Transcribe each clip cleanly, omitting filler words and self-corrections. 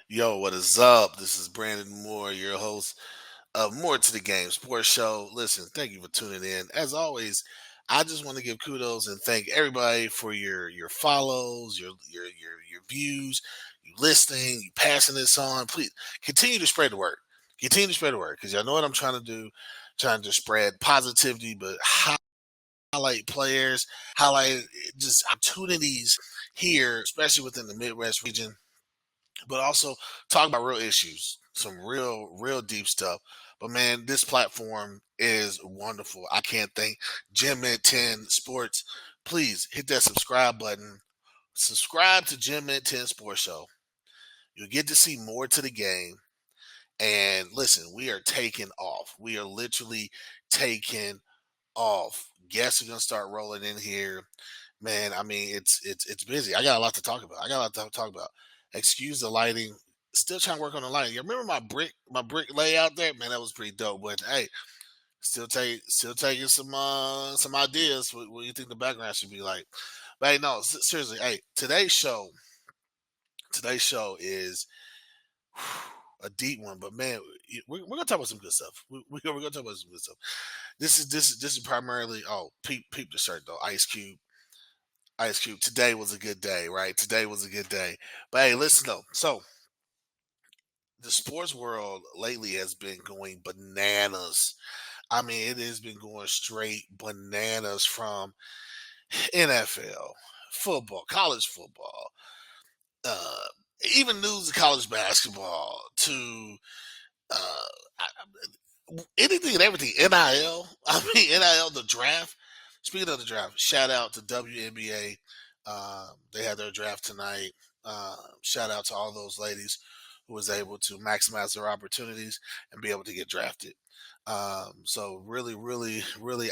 Yo, what is up? This is Brandon Moore, your host of More to the Game Sports Show. Listen, thank you for tuning in. As always, I just want to give kudos and thank everybody for your follows, your views, you listening, you passing this on. Please continue to spread the word. Continue to spread the word because y'all know what I'm trying to do. Trying to spread positivity, but highlight players, highlight just opportunities here, especially within the Midwest region, but also talk about real issues, some real deep stuff. But man, this platform is wonderful. I can't thank Gym Med 10 Sports. Please hit that subscribe button. Subscribe to Gym Med 10 Sports Show. You'll get to see more to the game. And listen, we are taking off. We are literally taking off. Guests are gonna start rolling in here. Man, I mean, it's busy. I got a lot to talk about. I got a lot to talk about. Excuse the lighting. Still trying to work on the lighting. You remember my brick layout there? Man, that was pretty dope. But hey, still taking some ideas. What you think the background should be like? But hey, no, seriously. Hey, today's show is a deep one. But man, we're gonna talk about some good stuff. We're gonna talk about some good stuff. This is primarily. Oh, peep the shirt though. Ice Cube. Ice Cube. Today was a good day, right? Today was a good day. But hey, listen though. So the sports world lately has been going bananas. I mean, it has been going straight bananas from NFL, football, college football, uh, even news of college basketball to uh, anything and everything. NIL. I mean, NIL, the draft. Speaking of the draft, shout out to WNBA. They had their draft tonight. Shout out to all those ladies who was able to maximize their opportunities and be able to get drafted. So really,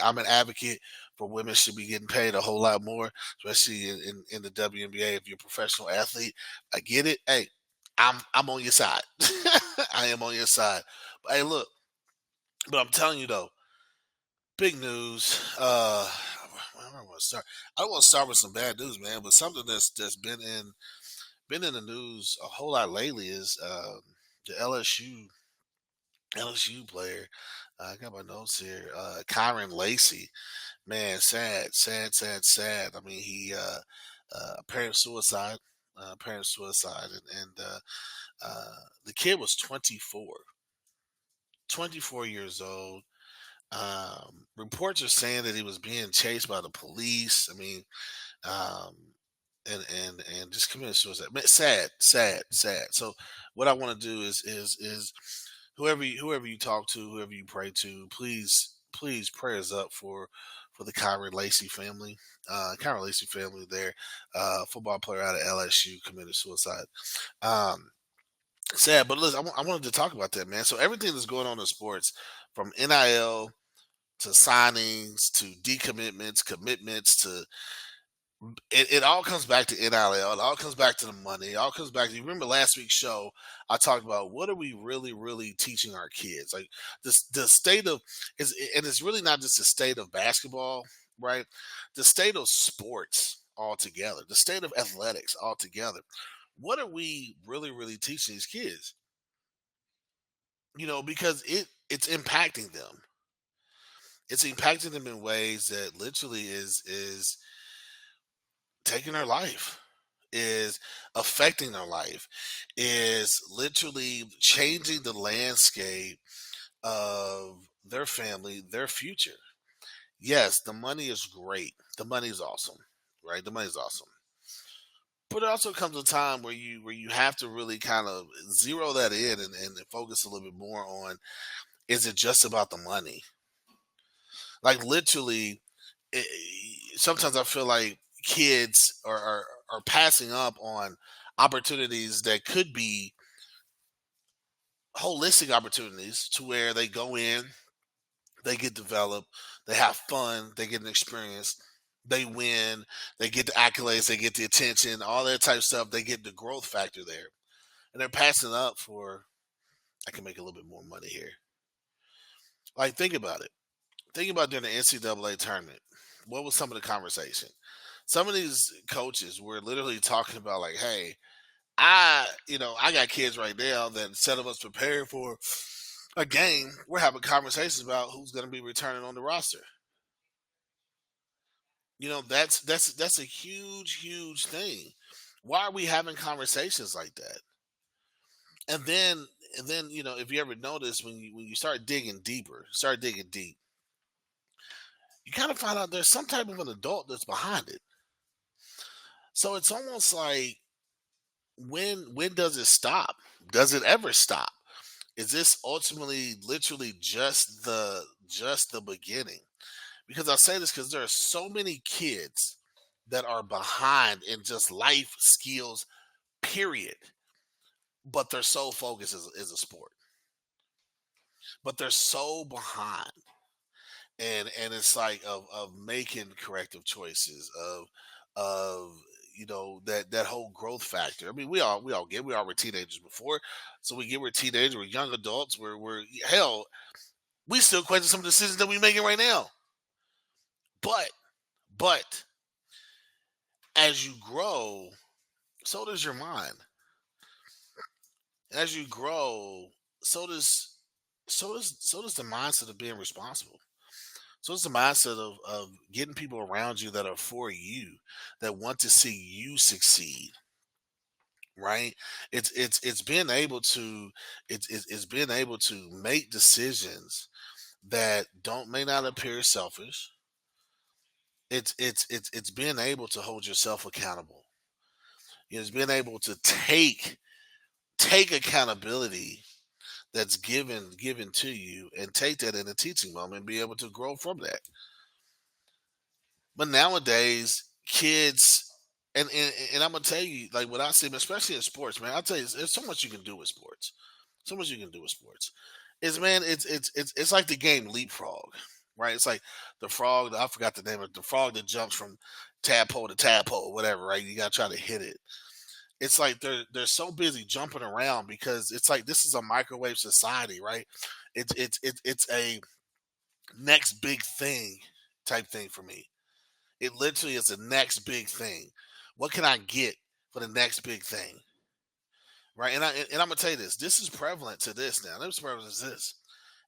I'm an advocate for women should be getting paid a whole lot more, especially in the WNBA. If you're a professional athlete, I get it. Hey, I'm on your side. I am on your side. But hey, look, but I'm telling you though, big news. Where do I want to start? I don't want to start with some bad news, man. But something that's been in the news a whole lot lately is the LSU player. I got my notes here. Kyron Lacey. Man, sad. I mean, he apparent suicide. Apparent suicide, and the kid was 24. 24 years old. Reports are saying that he was being chased by the police. I mean, um, and just committed suicide. Man, sad. So, what I want to do is whoever you talk to, whoever you pray to, please prayers up for the Kyron Lacey family. Kyron Lacey family, there, football player out of LSU committed suicide. Um, Sad, but listen, I wanted to talk about that, man. So everything that's going on in sports, from NIL to signings to decommitments, commitments to it all comes back to NIL. It all comes back to the money. It all comes back to, you remember last week's show, I talked about what are we really teaching our kids? Like the state of is and it's really not just the state of basketball, right? The state of sports altogether, the state of athletics altogether. What are we really teaching these kids? Because it's impacting them. It's impacting them in ways that literally is taking their life, is affecting their life, is literally changing the landscape of their family, their future. Yes, the money is great. The money is awesome, right? The money is awesome. But it also comes a time where you have to really kind of zero that in and focus a little bit more on, is it just about the money? Like literally, sometimes I feel like kids are passing up on opportunities that could be holistic opportunities to where they go in, they get developed, they have fun, they get an experience, They win, they get the accolades, they get the attention, all that type of stuff. They get the growth factor there, and they're passing up for I can make a little bit more money here. Like think about it. Think about during the NCAA tournament. What was some of the conversation? Some of these coaches were literally talking about like, "Hey, I got kids right now that instead of us preparing for a game, we're having conversations about who's going to be returning on the roster." That's a huge, huge thing. Why are we having conversations like that? And then if you ever notice when you start digging deeper, start digging deep, you kind of find out there's some type of an adult that's behind it. So it's almost like when does it stop? Does it ever stop? Is this ultimately literally just the beginning? Because I say this because there are so many kids that are behind in just life skills, period. But their sole focus is a sport. But they're so behind. And it's like of making corrective choices, of that whole growth factor. I mean, we all were teenagers before, so we get we're teenagers, we're young adults, we're hell, we still question some of the decisions that we're making right now. But as you grow, so does your mind. As you grow, so does so does the mindset of being responsible. So it's the mindset of getting people around you that are for you, that want to see you succeed, right? It's being able to it's being able to make decisions that don't may not appear selfish. It's being able to hold yourself accountable. It's being able to take accountability that's given to you and take that in a teaching moment and be able to grow from that. But nowadays, kids, and I'm gonna tell you, like what I see, especially in sports, man. I'll tell you, there's so much you can do with sports. So much you can do with sports. Is man, it's like the game leapfrog, right? It's like the frog. I forgot the name of it, the frog that jumps from tadpole to tadpole, whatever, right? You gotta try to hit it. It's like they're so busy jumping around because it's like this is a microwave society, right? It's a next big thing type thing for me. It literally is the next big thing. What can I get for the next big thing? Right. And I'm gonna tell you this. This is prevalent to this now. This is prevalent to this.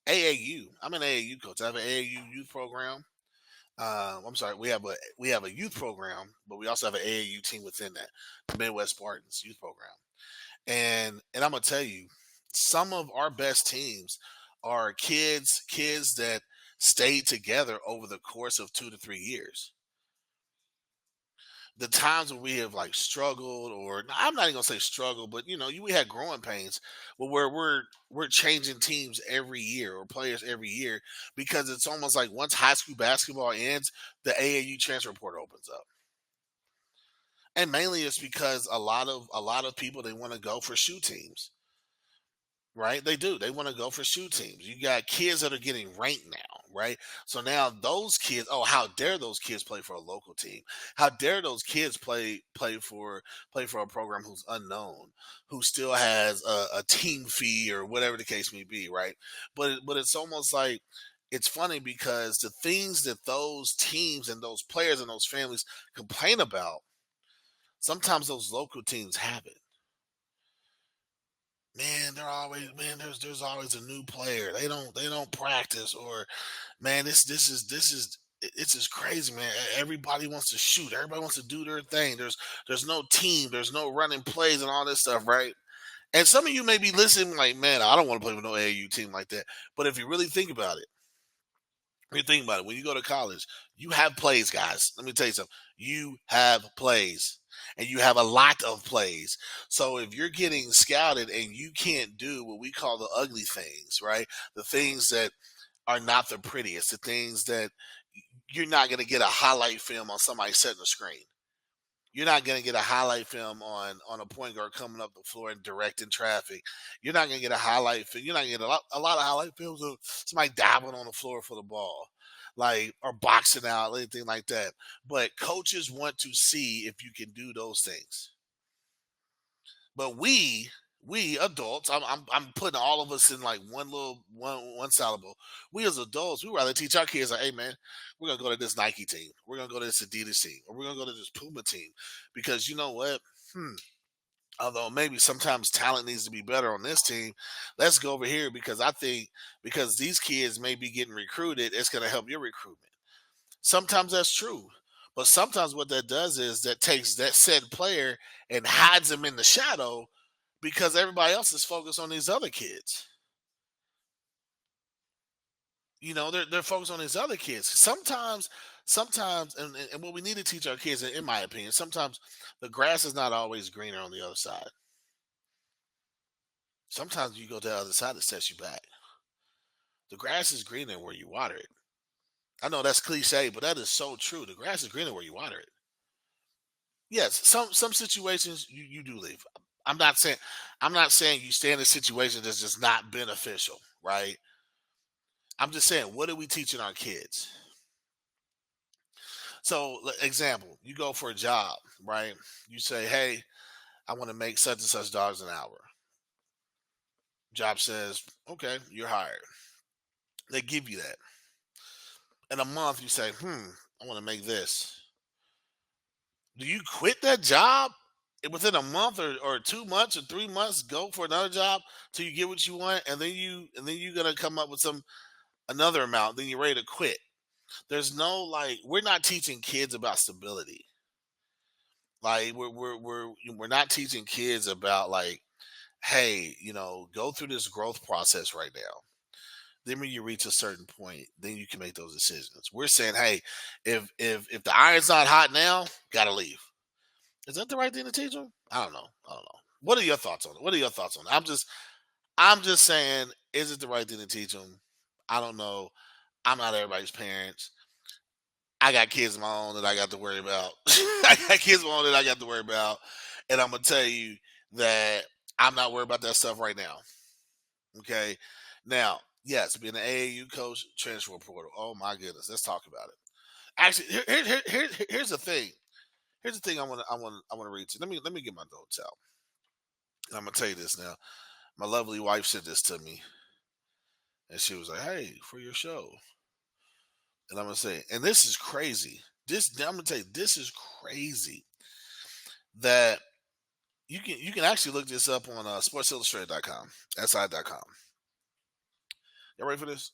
AAU. I'm an AAU coach. I have an AAU youth program. I'm sorry. We have a youth program, but we also have an AAU team within that, the Midwest Spartans youth program. And I'm gonna tell you, some of our best teams are kids that stayed together over the course of 2 to 3 years. The times where we have like struggled, or I'm not even gonna say struggle, but we had growing pains, but where we're changing teams every year or players every year because it's almost like once high school basketball ends, the AAU transfer portal opens up, and mainly it's because a lot of people they want to go for shoe teams. Right? They do. They want to go for shoe teams. You got kids that are getting ranked now, right? So now those kids, oh, how dare those kids play for a local team? How dare those kids play for a program who's unknown, who still has a team fee or whatever the case may be, right? But it's almost like it's funny because the things that those teams and those players and those families complain about, sometimes those local teams have it. Man, they're always man. There's always a new player. They don't practice, or man, it's just crazy, man. Everybody wants to shoot. Everybody wants to do their thing. There's no team. There's no running plays and all this stuff, right? And some of you may be listening, like, man, I don't want to play with no AAU team like that. But if you really think about it, when you think about it, when you go to college, you have plays, guys. Let me tell you something. You have plays, and you have a lot of plays. So if you're getting scouted and you can't do what we call the ugly things, right? The things that are not the prettiest, the things that you're not going to get a highlight film on somebody setting the screen. You're not going to get a highlight film on a point guard coming up the floor and directing traffic. You're not going to get a highlight film. You're not going to get a lot of highlight films of somebody dabbling on the floor for the ball. like or boxing out, anything like that. But coaches want to see if you can do those things. But we adults, I'm putting all of us in like one syllable. We as adults, we rather teach our kids like, hey man, we're gonna go to this Nike team, we're gonna go to this Adidas team, or we're gonna go to this Puma team, because you know what? Although maybe sometimes talent needs to be better on this team, let's go over here because I think because these kids may be getting recruited, it's gonna help your recruitment. Sometimes that's true. But sometimes what that does is that takes that said player and hides him in the shadow because everybody else is focused on these other kids. They're focused on these other kids. Sometimes, and what we need to teach our kids, in my opinion, sometimes the grass is not always greener on the other side. Sometimes you go to the other side, it sets you back. The grass is greener where you water it. I know that's cliche, but that is so true. The grass is greener where you water it. Yes, some situations you do leave. I'm not saying I'm not saying you stay in a situation that's just not beneficial, right? I'm just saying, what are we teaching our kids? So, example, you go for a job, right? You say, "Hey, I want to make such and such dollars an hour." Job says, "Okay, you're hired." They give you that. In a month, you say, I want to make this." Do you quit that job and within a month or 2 months or 3 months, go for another job till you get what you want, and then you're gonna come up with some another amount, then you're ready to quit? There's no, like, we're not teaching kids about stability. Like we're not teaching kids about, like, hey, go through this growth process right now. Then when you reach a certain point, then you can make those decisions. We're saying, hey, if the iron's not hot now, gotta leave. Is that the right thing to teach them? I don't know. I don't know. What are your thoughts on it? What are your thoughts on it? I'm just saying, is it the right thing to teach them? I don't know. I'm not everybody's parents. I got kids of my own that I got to worry about. I got kids of my own that I got to worry about, and I'm gonna tell you that I'm not worried about that stuff right now. Okay. Now, yes, being an AAU coach, transfer portal. Oh my goodness, let's talk about it. Actually, here's the thing. Here's the thing I want to read to. Let me get my notes out. And I'm gonna tell you this now. My lovely wife sent this to me, and she was like, "Hey, for your show." And I'm gonna say, and this is crazy. I'm gonna tell you, this is crazy that you can actually look this up on sportsillustrated.com, si.com. You ready for this?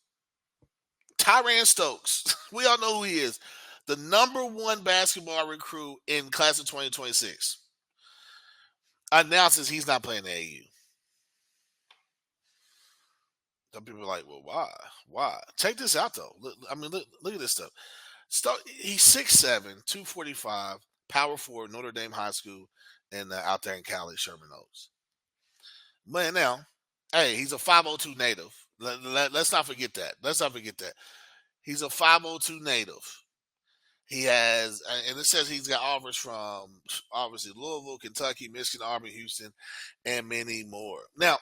Tyran Stokes. We all know who he is. The number one basketball recruit in class of 2026 announces he's not playing the AU. Some people are like, well, why? Why? Check this out, though. Look at this stuff. He's 6'7", 245, power forward, Notre Dame High School, and out there in Cali, Sherman Oaks. Man, now, hey, he's a 502 native. Let's not forget that. Let's not forget that. He's a 502 native. He has, and it says he's got offers from obviously Louisville, Kentucky, Michigan, Auburn, Houston, and many more. Now,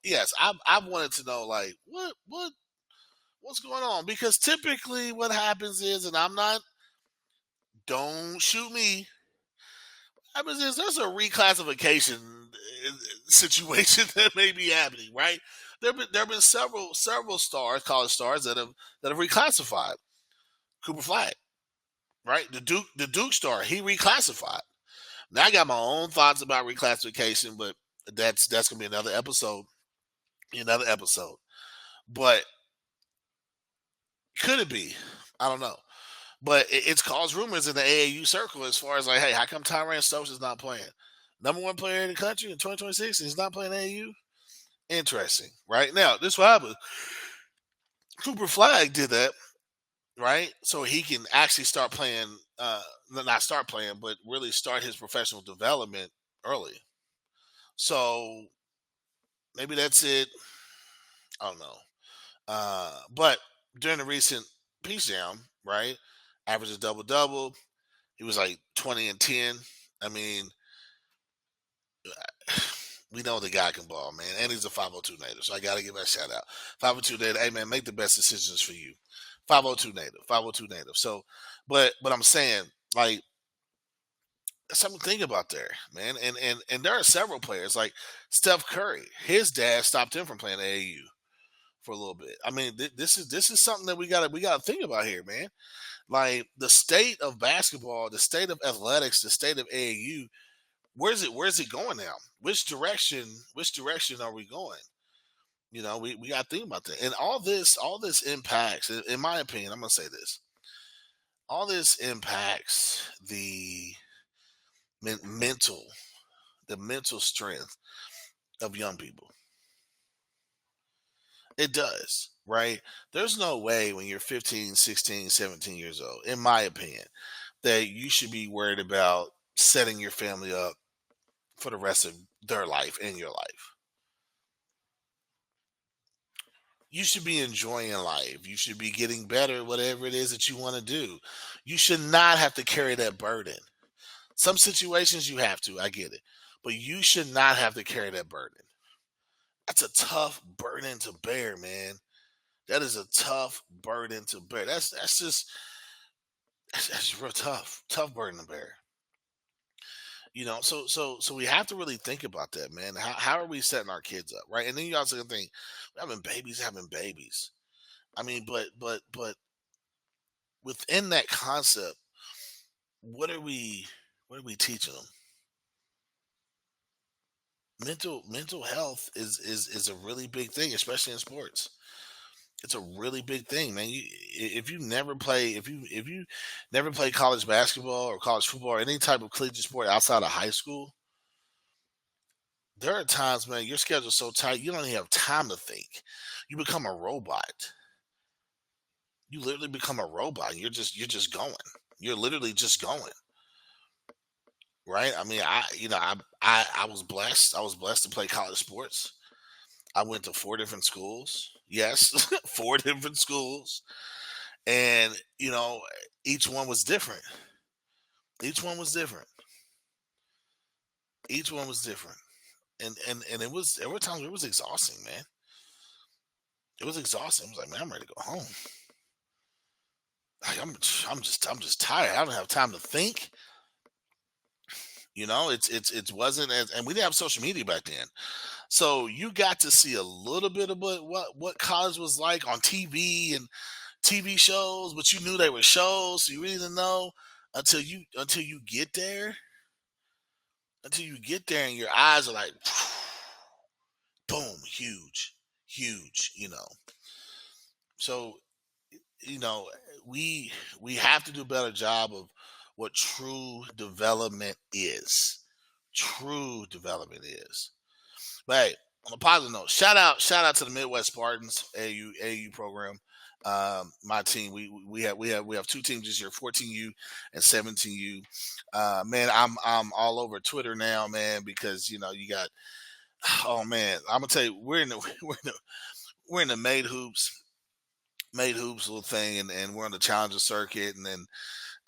yes, I've wanted to know, like, what's going on, because typically what happens is, and don't shoot me. What happens is there's a reclassification situation that may be happening, right? There have been several stars, college stars that have reclassified. Cooper Flag, right? The Duke star, he reclassified. Now I got my own thoughts about reclassification, but that's gonna be another episode. Another episode. But could it be? I don't know. But it's caused rumors in the AAU circle as far as, like, hey, how come Tyran Stokes is not playing? Number one player in the country in 2026, and he's not playing AAU? Interesting, right? Now, this what happened. Cooper Flag did that, right? So he can actually start playing, not start playing, but really start his professional development early. So maybe that's it. I don't know. But during the recent Peace Jam, right, averages double double. He was like 20 and 10. I mean, We know the guy can ball, man, and he's a 502 native, so I got to give that a shout out. 502 native, hey man, make the best decisions for you. 502 native, 502 native. So, but I'm saying like something to think about there, man. And there are several players like Steph Curry. His dad stopped him from playing AAU for a little bit. I mean, this is something that we gotta think about here, man. Like the state of basketball, the state of athletics, the state of AAU. Where's it going now? Which direction are we going? We got to think about that. And all this impacts, in my opinion, I'm gonna say this. All this impacts men- mental, the mental strength of young people. It does, right? There's no way when you're 15, 16, 17 years old, in my opinion, that you should be worried about setting your family up for the rest of their life and your life. You should be enjoying life. You should be getting better, whatever it is that you want to do. You should not have to carry that burden. Some situations you have to, I get it. But you should not have to carry that burden. That's a tough burden to bear, man. That is a tough burden to bear. That's real tough. Tough burden to bear. So we have to really think about that, man. How are we setting our kids up, right? And then you also think, having babies. I mean, but within that concept, what are we teaching them? Mental health is a really big thing, especially in sports. It's a really big thing, man. If you never play college basketball or college football or any type of collegiate sport outside of high school, there are times, man, your schedule's so tight you don't even have time to think. You become a robot. You literally become a robot. You're just going. You're literally just going. Right? I mean, I was blessed. I was blessed to play college sports. I went to four different schools. Yes, four different schools. And, each one was different. Each one was different. Each one was different. And there were times it was exhausting, man. It was exhausting. I was like, man, I'm ready to go home. Like, I'm just tired. I don't have time to think. It wasn't as, and we didn't have social media back then. So you got to see a little bit of what college was like on TV and TV shows, but you knew they were shows, so you really didn't know until you get there. Until you get there and your eyes are like boom, huge, huge, So, you know, we we have to do a better job of what true development is. True development is. But hey, on a positive note, shout out to the Midwest Spartans AU program. My team, we have two teams this year, 14U and 17U. Man, I'm all over Twitter now, man, because you got, oh man, I'm gonna tell you, we're in the we're in the made hoops little thing, and we're on the challenger circuit, and then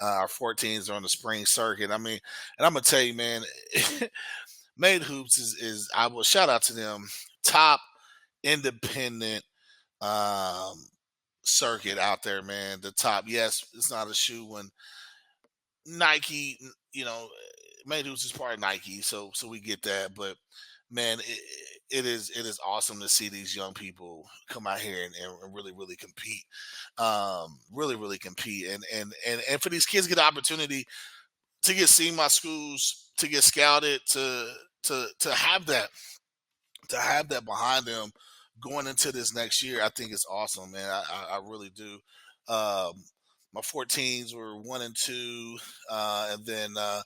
our 14s are on the spring circuit. I mean, and I'm gonna tell you, man, made hoops is I will shout out to them, top independent um circuit out there, man. The top, yes, it's not a shoe when Nike, made hoops is part of Nike, so we get that, but man, it is awesome to see these young people come out here and really really compete, really really compete, and for these kids to get the opportunity to get seen by schools, to get scouted, to have that behind them going into this next year. I think it's awesome, man. I really do. Um, my 14s were 1 and 2, and then our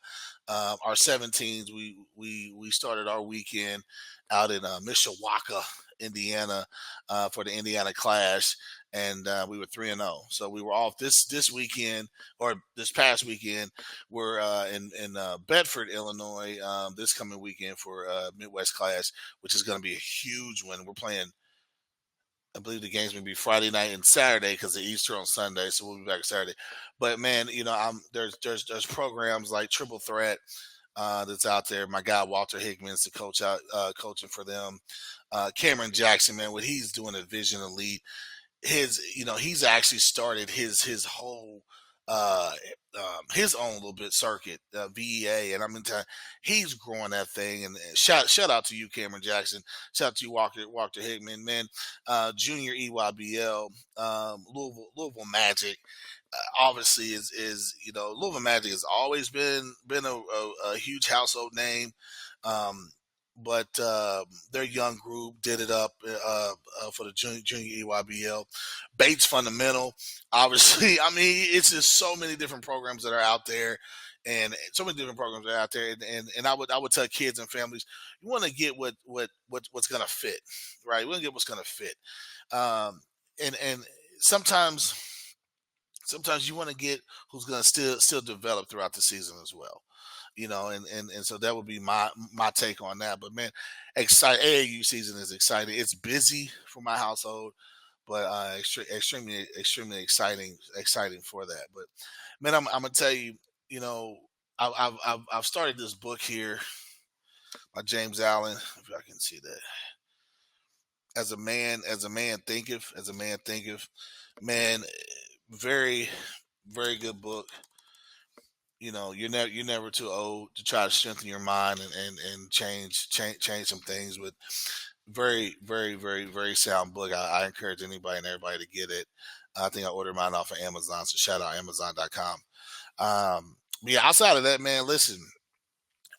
17s. We started our weekend out in Mishawaka, Indiana, for the Indiana Clash, and we were 3-0. So we were off this weekend, or this past weekend. We're in Bedford, Illinois, this coming weekend for Midwest Clash, which is going to be a huge one. We're playing. I believe the game's gonna be Friday night and Saturday because of Easter on Sunday, so we'll be back Saturday. But man, there's programs like Triple Threat. that's out there. My guy Walter Hickman's the coach out coaching for them. Cameron Jackson, man, what he's doing at Vision Elite, he's actually started his whole uh his own little bit circuit, VEA, and I'm in time. He's growing that thing, and shout out to you, Cameron Jackson. Shout out to you, Walter Hickman, man. Junior EYBL, Louisville Magic. Obviously, is Louisville Magic has always been a huge household name. Um, but their young group did it up for the junior EYBL. Bates Fundamental, obviously. I mean, it's just so many different programs that are out there, and so many different programs are out there. And I would tell kids and families, you want to get what's going to fit, right? You want to get what's going to fit. Um, and sometimes you want to get who's going to still develop throughout the season as well, and so that would be my take on that. But man, AAU season is exciting. It's busy for my household, but extremely exciting for that. But man, I'm gonna tell you, you know I've started this book here by James Allen, if I can see that. As a man thinketh, man, very very good book. You're never too old to try to strengthen your mind and change some things. With very very sound book. I encourage anybody and everybody to get it. I think I ordered mine off of Amazon, so shout out Amazon.com. But yeah, outside of that, man, listen,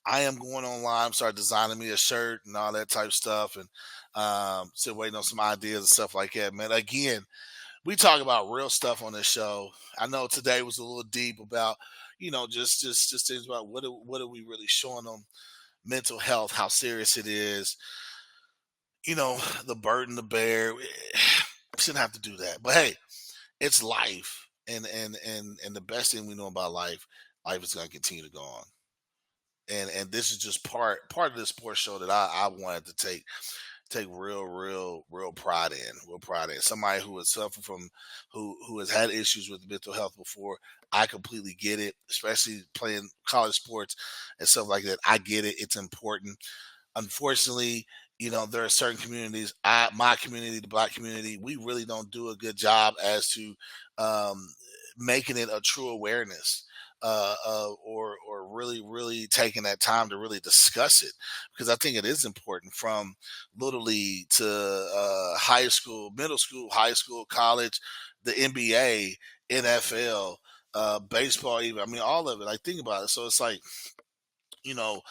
I am going online, start designing me a shirt and all that type stuff, and still waiting on some ideas and stuff like that, man. Again, we talk about real stuff on this show. I know today was a little deep about, just things about what are we really showing them, mental health, how serious it is, the burden to bear. We shouldn't have to do that, but hey, it's life, and the best thing we know about life is going to continue to go on. And this is just part of the sports show that I wanted to take real pride in. Somebody who has suffered from, who has had issues with mental health before. I completely get it, especially playing college sports and stuff like that. I get it. It's important. Unfortunately, there are certain communities, my community, the black community, we really don't do a good job as to um, making it a true awareness, or really taking that time to really discuss it, because I think it is important, from little league to high school, middle school, high school, college, the NBA, NFL, baseball, even. I mean, all of it. Like, think about it. So it's like, you know,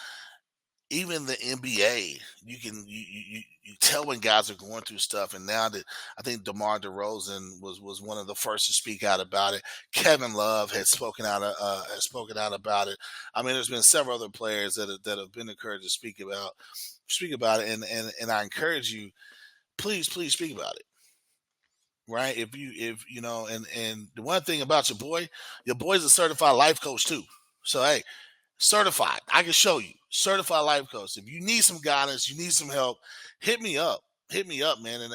even the NBA, you tell when guys are going through stuff. And now that, I think DeMar DeRozan was one of the first to speak out about it. Kevin Love has spoken out about it. I mean, there's been several other players that have been encouraged to speak about it, and I encourage you, please speak about it. Right? If and the one thing about your boy's a certified life coach too. So hey, certified. I can show you. Certified life coach. If you need some guidance, you need some help, hit me up. Hit me up, man, and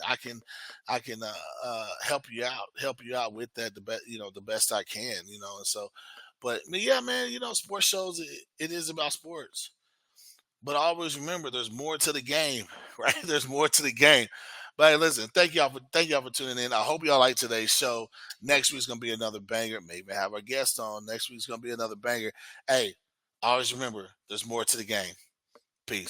I can help you out with that the best I can, and so. But I mean, yeah, man, sports shows, it is about sports. But always remember, there's more to the game, right? There's more to the game. But hey, listen, thank y'all for tuning in. I hope y'all like today's show. Next week's gonna be another banger. Maybe have our guest on. Next week's gonna be another banger. Hey, always remember, there's more to the game. Peace.